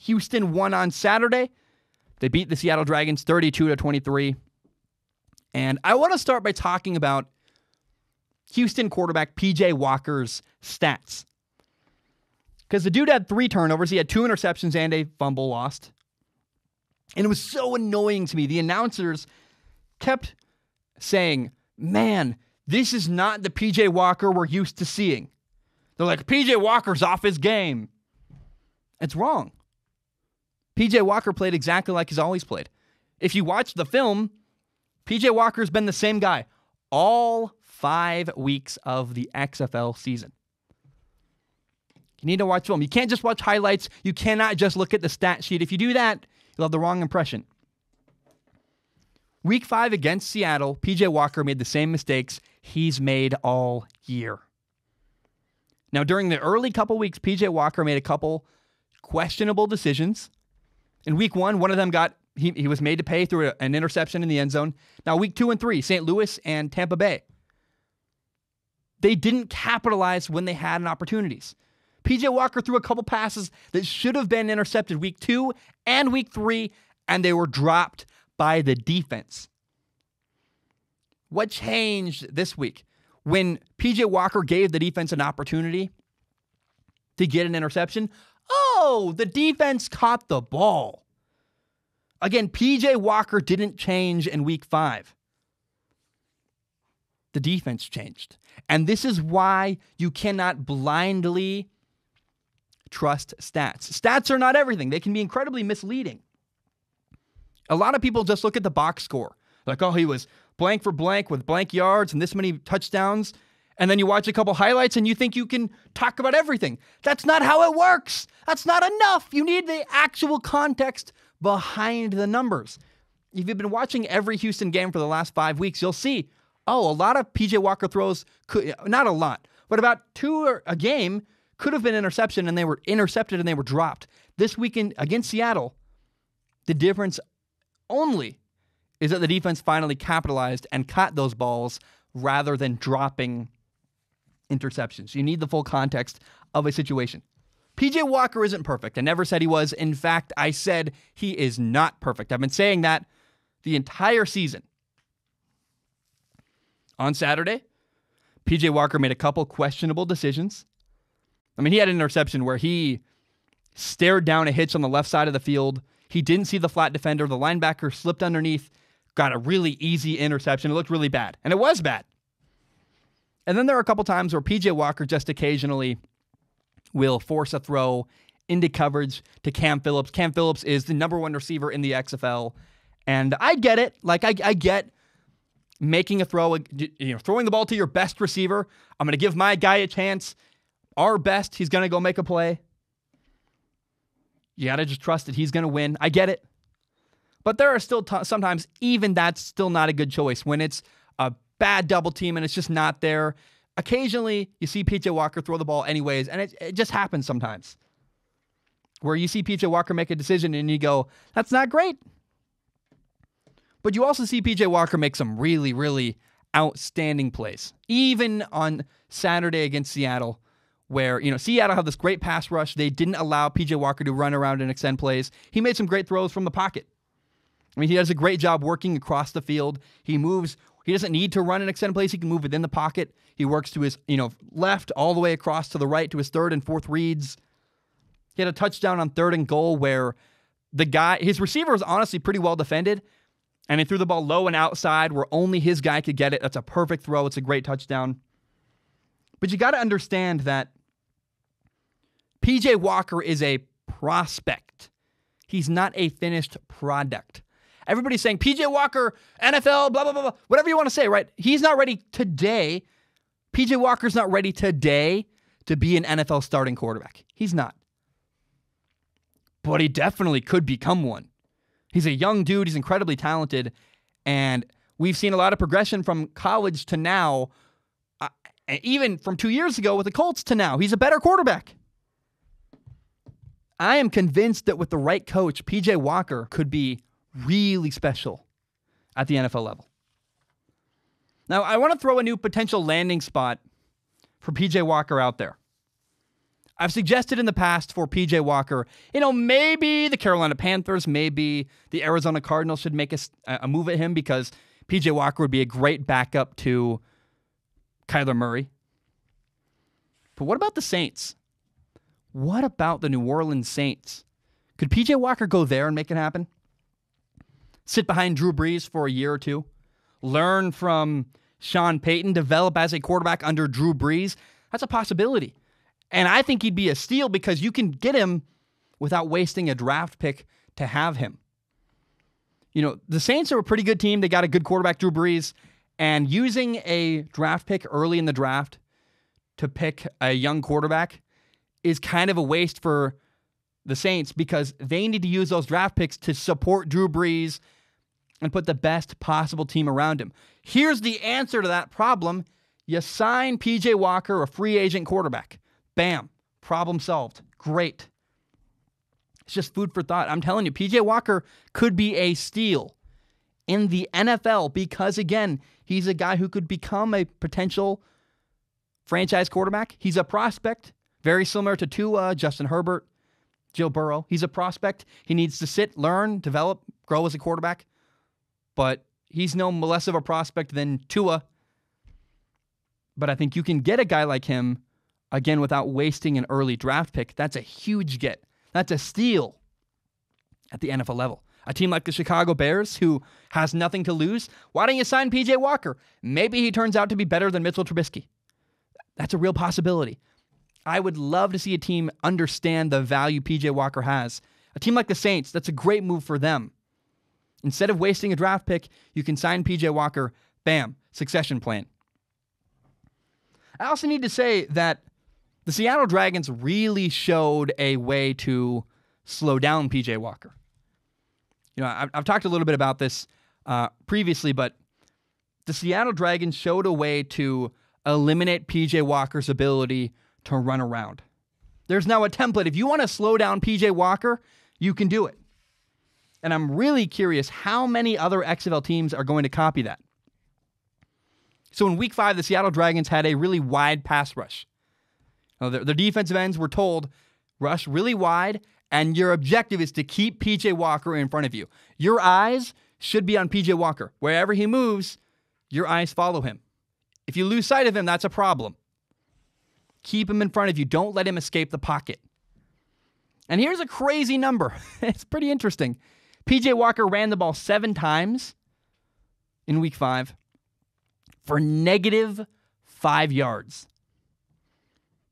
Houston won on Saturday. They beat the Seattle Dragons 32-23. And I want to start by talking about Houston quarterback P.J. Walker's stats. Because the dude had 3 turnovers. He had 2 interceptions and a fumble lost. And it was so annoying to me. The announcers kept saying, man, this is not the P.J. Walker we're used to seeing. They're like, P.J. Walker's off his game. It's wrong. P.J. Walker played exactly like he's always played. If you watch the film, P.J. Walker's been the same guy all 5 weeks of the XFL season. You need to watch film. You can't just watch highlights. You cannot just look at the stat sheet. If you do that, you'll have the wrong impression. Week 5 against Seattle, P.J. Walker made the same mistakes he's made all year. Now, during the early couple weeks, P.J. Walker made a couple questionable decisions. In week 1, one of them he was made to pay through an interception in the end zone. Now, week 2 and 3, St. Louis and Tampa Bay. They didn't capitalize when they had opportunities. P.J. Walker threw a couple passes that should have been intercepted week 2 and week 3, and they were dropped by the defense. What changed this week? When P.J. Walker gave the defense an opportunity to get an interception, the defense caught the ball. Again, P.J. Walker didn't change in week 5. The defense changed. And this is why you cannot blindly trust stats. Stats are not everything. They can be incredibly misleading. A lot of people just look at the box score. Like, he was blank for blank with blank yards and this many touchdowns. And then you watch a couple highlights and you think you can talk about everything. That's not how it works. That's not enough. You need the actual context behind the numbers. If you've been watching every Houston game for the last 5 weeks, you'll see, a lot of P.J. Walker throws, not a lot, but about 2 a game could have been intercepted and they were dropped. This weekend against Seattle, the difference only is that the defense finally capitalized and caught those balls rather than dropping interceptions. You need the full context of a situation. P.J. Walker isn't perfect. I never said he was. In fact, I said he is not perfect. I've been saying that the entire season. On Saturday, P.J. Walker made a couple questionable decisions. He had an interception where he stared down a hitch on the left side of the field. He didn't see the flat defender. The linebacker slipped underneath, got a really easy interception. It looked really bad, and it was bad. And then there are a couple times where P.J. Walker just occasionally will force a throw into coverage to Cam Phillips. Cam Phillips is the number 1 receiver in the XFL, and I get it. I get making a throw, throwing the ball to your best receiver. I'm going to give my guy a chance. Our best, he's going to go make a play. You got to just trust that he's going to win. I get it. But there are still sometimes even that's still not a good choice when it's a bad double team and it's just not there. Occasionally, you see P.J. Walker throw the ball anyways, and it just happens sometimes. Where you see P.J. Walker make a decision and you go, that's not great. But you also see P.J. Walker make some really, really outstanding plays. Even on Saturday against Seattle, where, Seattle had this great pass rush. They didn't allow P.J. Walker to run around and extend plays. He made some great throws from the pocket. He does a great job working across the field. He moves. He doesn't need to run and extend plays. He can move within the pocket. He works to his, left all the way across to the right to his 3rd and 4th reads. He had a touchdown on 3rd and goal where his receiver was honestly pretty well defended, and he threw the ball low and outside where only his guy could get it. That's a perfect throw. It's a great touchdown. But you got to understand that P.J. Walker is a prospect. He's not a finished product. Everybody's saying, P.J. Walker, NFL, blah, blah, blah, blah, whatever you want to say, right? He's not ready today. P.J. Walker's not ready today to be an NFL starting quarterback. He's not. But he definitely could become one. He's a young dude. He's incredibly talented. And we've seen a lot of progression from college to now, even from 2 years ago with the Colts to now. He's a better quarterback. I am convinced that with the right coach, P.J. Walker could be really special at the NFL level. Now, I want to throw a new potential landing spot for P.J. Walker out there. I've suggested in the past for PJ Walker, maybe the Carolina Panthers, maybe the Arizona Cardinals should make a move at him because PJ Walker would be a great backup to Kyler Murray. But what about the Saints? What about the New Orleans Saints? Could PJ Walker go there and make it happen? Sit behind Drew Brees for a year or two? Learn from Sean Payton, develop as a quarterback under Drew Brees? That's a possibility. And I think he'd be a steal because you can get him without wasting a draft pick to have him. The Saints are a pretty good team. They got a good quarterback, Drew Brees, and using a draft pick early in the draft to pick a young quarterback is kind of a waste for the Saints because they need to use those draft picks to support Drew Brees and put the best possible team around him. Here's the answer to that problem. You sign PJ Walker, a free agent quarterback. Bam. Problem solved. Great. It's just food for thought. I'm telling you, PJ Walker could be a steal in the NFL because, again, he's a guy who could become a potential franchise quarterback. He's a prospect, very similar to Tua, Justin Herbert, Joe Burrow. He's a prospect. He needs to sit, learn, develop, grow as a quarterback. But he's no less of a prospect than Tua. But I think you can get a guy like him, again, without wasting an early draft pick. That's a huge get. That's a steal at the NFL level. A team like the Chicago Bears, who has nothing to lose, why don't you sign PJ Walker? Maybe he turns out to be better than Mitchell Trubisky. That's a real possibility. I would love to see a team understand the value PJ Walker has. A team like the Saints, that's a great move for them. Instead of wasting a draft pick, you can sign PJ Walker. Bam, succession plan. I also need to say that the Seattle Dragons really showed a way to slow down PJ Walker. I've talked a little bit about this previously, but the Seattle Dragons showed a way to eliminate PJ Walker's ability to run around. There's now a template. If you want to slow down PJ Walker, you can do it. And I'm really curious how many other XFL teams are going to copy that. So in Week 5, the Seattle Dragons had a really wide pass rush. Their defensive ends were told, rush really wide, and your objective is to keep PJ Walker in front of you. Your eyes should be on PJ Walker. Wherever he moves, your eyes follow him. If you lose sight of him, that's a problem. Keep him in front of you. Don't let him escape the pocket. And here's a crazy number. It's pretty interesting. PJ Walker ran the ball 7 times in Week 5 for -5 yards.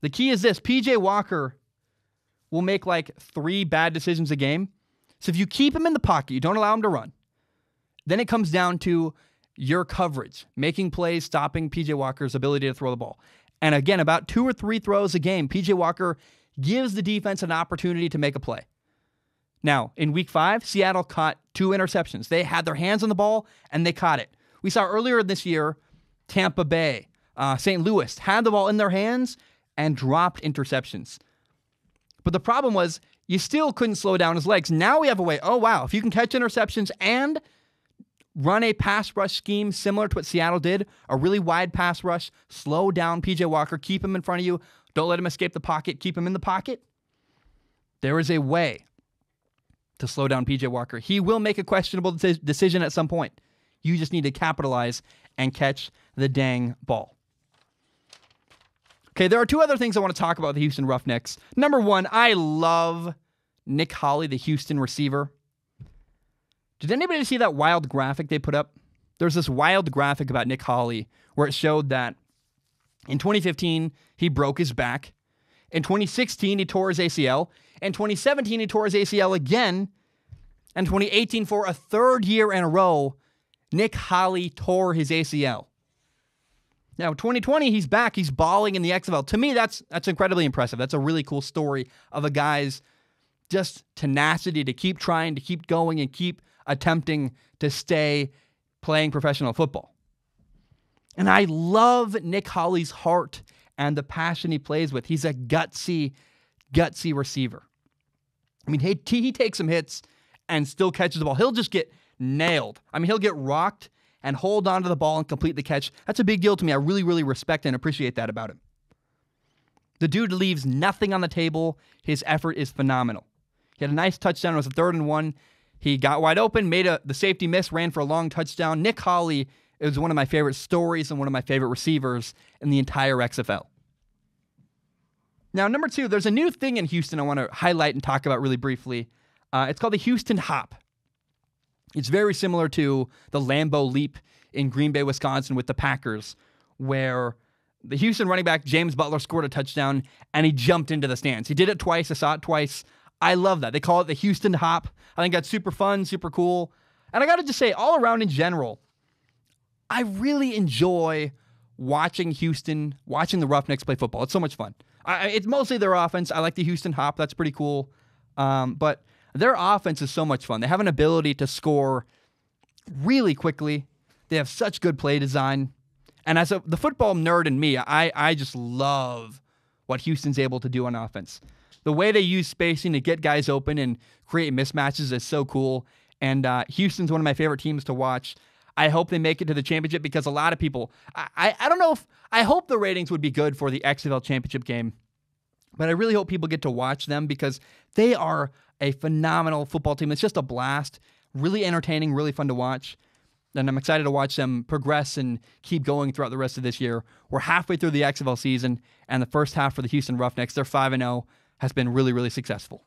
The key is this. PJ Walker will make like 3 bad decisions a game. So if you keep him in the pocket, you don't allow him to run, then it comes down to your coverage, making plays, stopping PJ Walker's ability to throw the ball. And again, about 2 or 3 throws a game, PJ Walker gives the defense an opportunity to make a play. Now, in Week 5, Seattle caught 2 interceptions. They had their hands on the ball, and they caught it. We saw earlier this year, Tampa Bay, St. Louis had the ball in their hands and dropped interceptions. But the problem was you still couldn't slow down his legs. Now we have a way, oh wow, if you can catch interceptions and run a pass rush scheme similar to what Seattle did, a really wide pass rush, slow down PJ Walker, keep him in front of you, don't let him escape the pocket, keep him in the pocket. There is a way to slow down PJ Walker. He will make a questionable decision at some point. You just need to capitalize and catch the dang ball. Okay, there are 2 other things I want to talk about with the Houston Roughnecks. Number 1, I love Nick Holley, the Houston receiver. Did anybody see that wild graphic they put up? There's this wild graphic about Nick Holley where it showed that in 2015, he broke his back. In 2016, he tore his ACL. In 2017, he tore his ACL again. And 2018, for a 3rd year in a row, Nick Holley tore his ACL. Now, 2020, he's back. He's balling in the XFL. To me, that's incredibly impressive. That's a really cool story of a guy's just tenacity to keep trying, to keep going, and keep attempting to stay playing professional football. And I love Nick Holley's heart and the passion he plays with. He's a gutsy receiver. I mean, he takes some hits and still catches the ball. He'll just get nailed. I mean, he'll get rocked and hold on to the ball and complete the catch. That's a big deal to me. I really, really respect and appreciate that about him. The dude leaves nothing on the table. His effort is phenomenal. He had a nice touchdown. It was a 3rd and 1. He got wide open, made the safety miss, ran for a long touchdown. Nick Hawley is one of my favorite stories and one of my favorite receivers in the entire XFL. Now, number 2, there's a new thing in Houston I want to highlight and talk about really briefly. It's called the Houston Hop. It's very similar to the Lambeau Leap in Green Bay, Wisconsin with the Packers, where the Houston running back, James Butler, scored a touchdown, and he jumped into the stands. He did it twice. I saw it twice. I love that. They call it the Houston Hop. I think that's super fun, super cool. And I got to just say, all around in general, I really enjoy watching Houston, watching the Roughnecks play football. It's so much fun. It's mostly their offense. I like the Houston Hop. That's pretty cool. But their offense is so much fun. They have an ability to score really quickly. They have such good play design. And as the football nerd in me, I just love what Houston's able to do on offense. The way they use spacing to get guys open and create mismatches is so cool. And Houston's one of my favorite teams to watch. I hope they make it to the championship because a lot of people, I don't know if, I hope the ratings would be good for the XFL championship game, but I really hope people get to watch them because they are a phenomenal football team. It's just a blast, really entertaining, really fun to watch. And I'm excited to watch them progress and keep going throughout the rest of this year. We're halfway through the XFL season, and the first half for the Houston Roughnecks, they're 5-0, has been really, really successful.